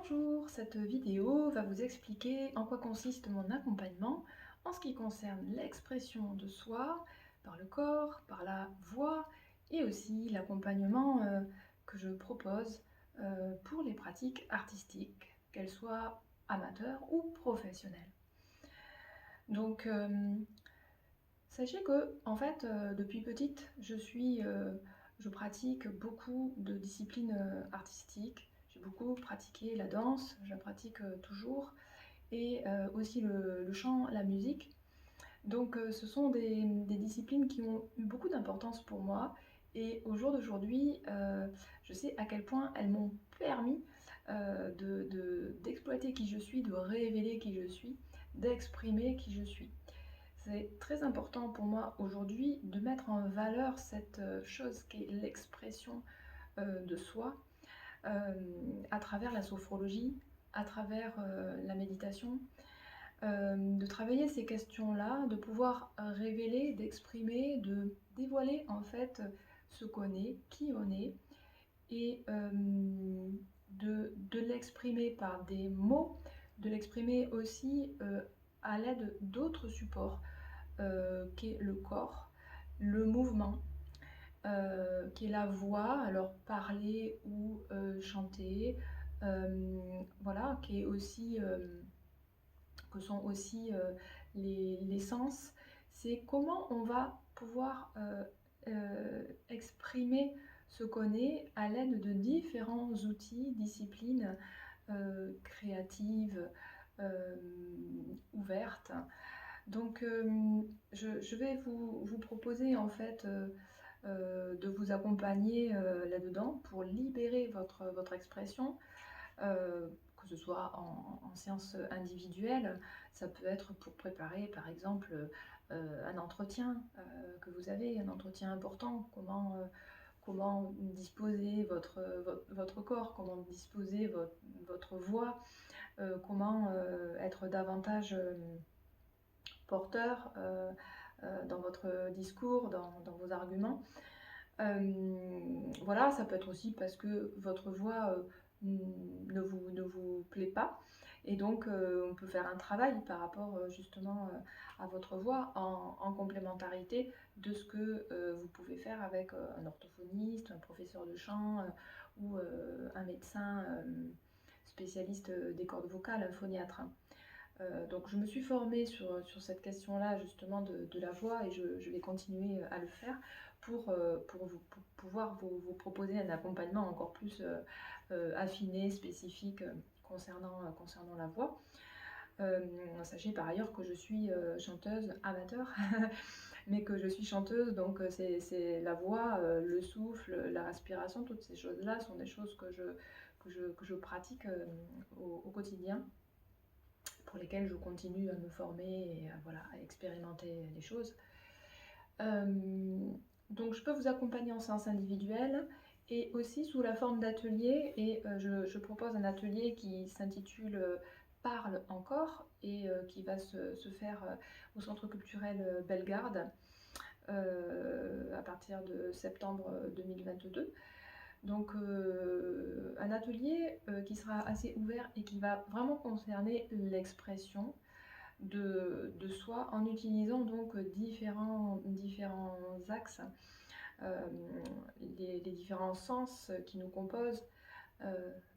Bonjour, cette vidéo va vous expliquer en quoi consiste mon accompagnement en ce qui concerne l'expression de soi par le corps, par la voix et aussi l'accompagnement que je propose pour les pratiques artistiques, qu'elles soient amateurs ou professionnelles. Donc, sachez que en fait, depuis petite, je pratique beaucoup de disciplines artistiques. J'ai beaucoup pratiqué la danse, je la pratique toujours, et aussi le chant, la musique. Donc ce sont des disciplines qui ont eu beaucoup d'importance pour moi. Et au jour d'aujourd'hui, je sais à quel point elles m'ont permis d'exploiter qui je suis, de révéler qui je suis, d'exprimer qui je suis. C'est très important pour moi aujourd'hui de mettre en valeur cette chose qui est l'expression de soi euh, à travers la sophrologie, à travers la méditation, de travailler ces questions-là, de pouvoir révéler, d'exprimer, de dévoiler en fait ce qu'on est, qui on est, et de l'exprimer par des mots, de l'exprimer aussi à l'aide d'autres supports qui est le corps, le mouvement, qui est la voix, alors parler ou chanter, voilà, qui est aussi, que sont aussi les sens. C'est comment on va pouvoir exprimer ce qu'on est à l'aide de différents outils, disciplines créatives, ouvertes. Donc, je vais vous proposer en fait de vous accompagner là-dedans pour libérer votre expression, que ce soit en séance individuelle. Ça peut être pour préparer par exemple un entretien que vous avez, un entretien important, comment disposer votre corps, comment disposer votre voix, comment être davantage porteur dans votre discours, dans vos arguments. Voilà, ça peut être aussi parce que votre voix ne vous plaît pas. Et donc, on peut faire un travail par rapport justement à votre voix en complémentarité de ce que vous pouvez faire avec un orthophoniste, un professeur de chant ou un médecin spécialiste des cordes vocales, un phoniatre. Donc je me suis formée sur cette question-là justement de la voix et je vais continuer à le faire pour pouvoir vous proposer un accompagnement encore plus affiné, spécifique concernant la voix. Sachez par ailleurs que je suis chanteuse amateur, mais que je suis chanteuse, donc c'est la voix, le souffle, la respiration, toutes ces choses-là sont des choses que je pratique au quotidien, pour lesquels je continue à me former et voilà, à expérimenter des choses. Donc je peux vous accompagner en séance individuelle et aussi sous la forme d'atelier, et je propose un atelier qui s'intitule Parle encore et qui va se faire au Centre culturel Bellegarde à partir de septembre 2022. Donc un atelier qui sera assez ouvert et qui va vraiment concerner l'expression de soi en utilisant donc différents axes, euh, les différents sens qui nous composent,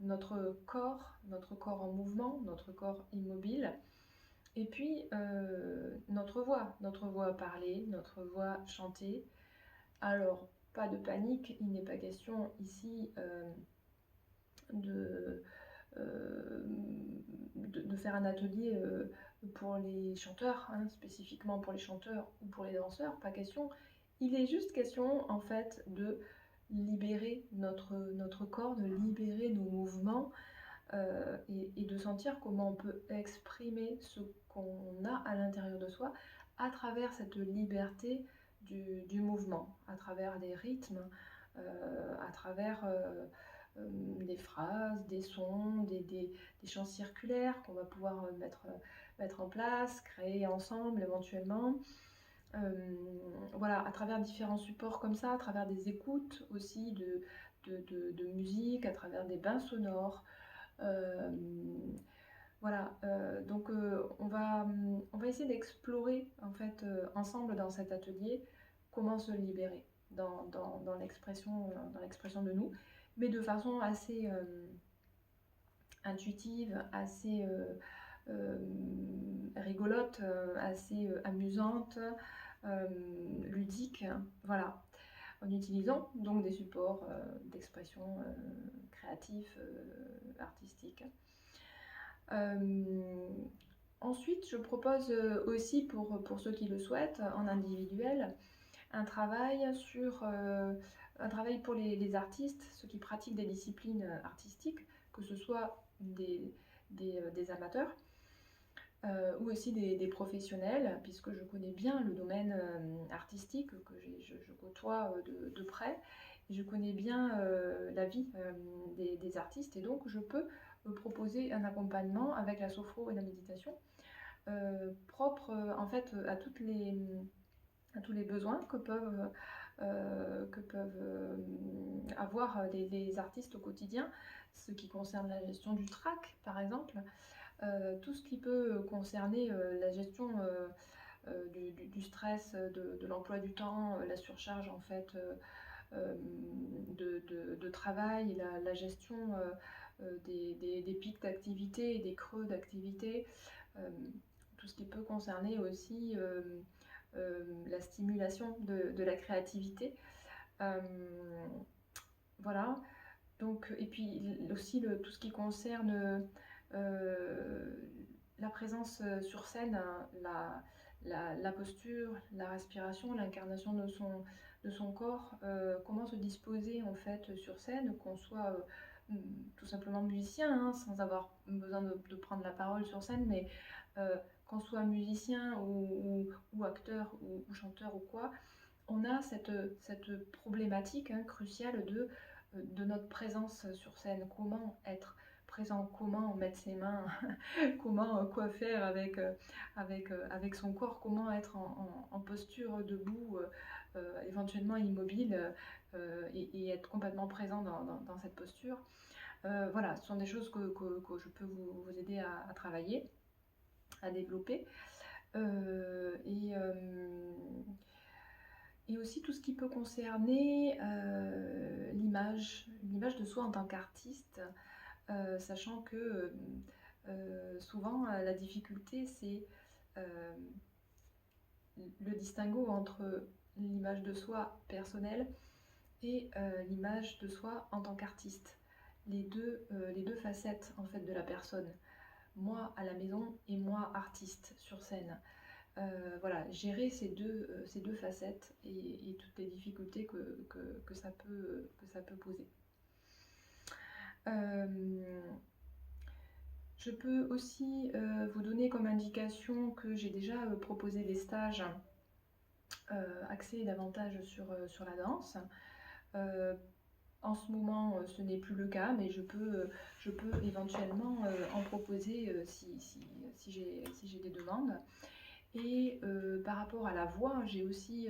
notre corps en mouvement, notre corps immobile, et puis notre voix parlée, notre voix chantée. Alors, pas de panique, il n'est pas question ici de, euh, de faire un atelier pour les chanteurs, hein, spécifiquement pour les chanteurs ou pour les danseurs, pas question. Il est juste question en fait de libérer notre corps, de libérer nos mouvements et de sentir comment on peut exprimer ce qu'on a à l'intérieur de soi à travers cette liberté du mouvement, à travers des rythmes, à travers des phrases, des sons, des chants circulaires qu'on va pouvoir mettre en place, créer ensemble éventuellement. Voilà, à travers différents supports comme ça, à travers des écoutes aussi de musique, à travers des bains sonores, Voilà, donc on va essayer d'explorer en fait ensemble dans cet atelier comment se libérer dans l'expression de nous, mais de façon assez intuitive, assez rigolote, assez amusante, ludique, voilà, en utilisant donc des supports d'expression créatifs, artistiques. Ensuite, je propose aussi pour ceux qui le souhaitent, en individuel, un travail un travail pour les artistes, ceux qui pratiquent des disciplines artistiques, que ce soit des amateurs ou aussi des professionnels, puisque je connais bien le domaine artistique, que je côtoie de près, et je connais bien la vie des artistes, et donc je peux proposer un accompagnement avec la sophro et la méditation, propre en fait à tous les besoins que peuvent avoir les artistes au quotidien, ce qui concerne la gestion du trac par exemple, tout ce qui peut concerner la gestion du stress, de l'emploi du temps, la surcharge en fait de travail, la gestion des pics d'activité et des creux d'activité, tout ce qui peut concerner aussi la stimulation de la créativité. Voilà. Donc, et puis aussi tout ce qui concerne la présence sur scène, la posture, la respiration, l'incarnation de son corps, comment se disposer en fait sur scène, qu'on soit tout simplement musicien, hein, sans avoir besoin de prendre la parole sur scène, mais qu'on soit musicien ou acteur ou chanteur ou quoi, on a cette problématique cruciale de notre présence sur scène, comment être présent, comment mettre ses mains, comment quoi faire avec son corps, comment être en posture debout, éventuellement immobile, et être complètement présent dans cette posture. Voilà, ce sont des choses que je peux vous aider à travailler, à développer. Et aussi tout ce qui peut concerner l'image de soi en tant qu'artiste, sachant que souvent la difficulté c'est le distinguo entre l'image de soi personnelle et l'image de soi en tant qu'artiste. Les deux facettes en fait de la personne. Moi à la maison et moi artiste sur scène. Voilà, gérer ces deux facettes et toutes les difficultés que ça peut poser. Je peux aussi vous donner comme indication que j'ai déjà proposé des stages axés davantage sur la danse. En ce moment, ce n'est plus le cas, mais je peux éventuellement en proposer si j'ai des demandes. Et par rapport à la voix, j'ai aussi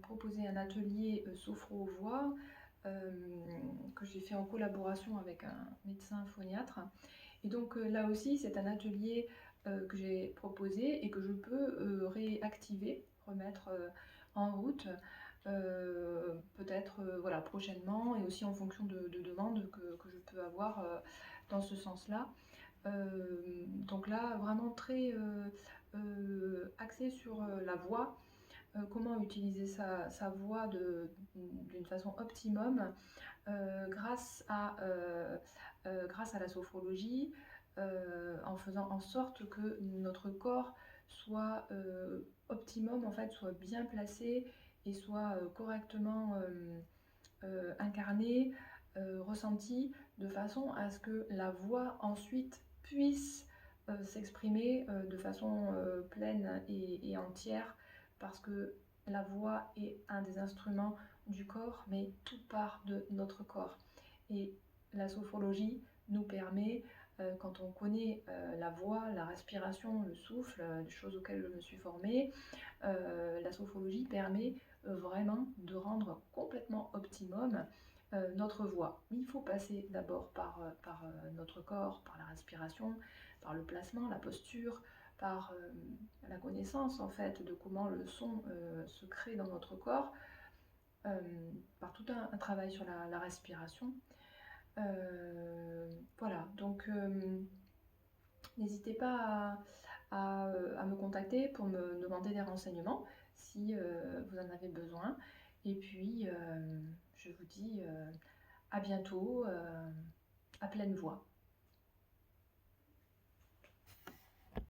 proposé un atelier sophro-voix que j'ai fait en collaboration avec un médecin phoniatre. Et donc là aussi, c'est un atelier que j'ai proposé et que je peux réactiver, remettre en route, peut-être voilà, prochainement, et aussi en fonction de demandes que je peux avoir dans ce sens-là. Donc là, vraiment très axé sur la voix, comment utiliser sa voix d'une façon optimum grâce à la sophrologie, en faisant en sorte que notre corps soit optimum, en fait, soit bien placé et soit correctement incarné, ressenti, de façon à ce que la voix ensuite puisse s'exprimer de façon pleine et entière, parce que la voix est un des instruments du corps, mais tout part de notre corps. Et la sophrologie nous permet, quand on connaît la voix, la respiration, le souffle, des choses auxquelles je me suis formée, la sophrologie permet vraiment de rendre complètement optimum notre voix. Il faut passer d'abord par notre corps, par la respiration, par le placement, la posture, par la connaissance en fait de comment le son se crée dans notre corps, par tout un travail sur la respiration. Voilà, donc n'hésitez pas à me contacter pour me demander des renseignements si vous en avez besoin. Et puis, je vous dis à bientôt, à pleine voix.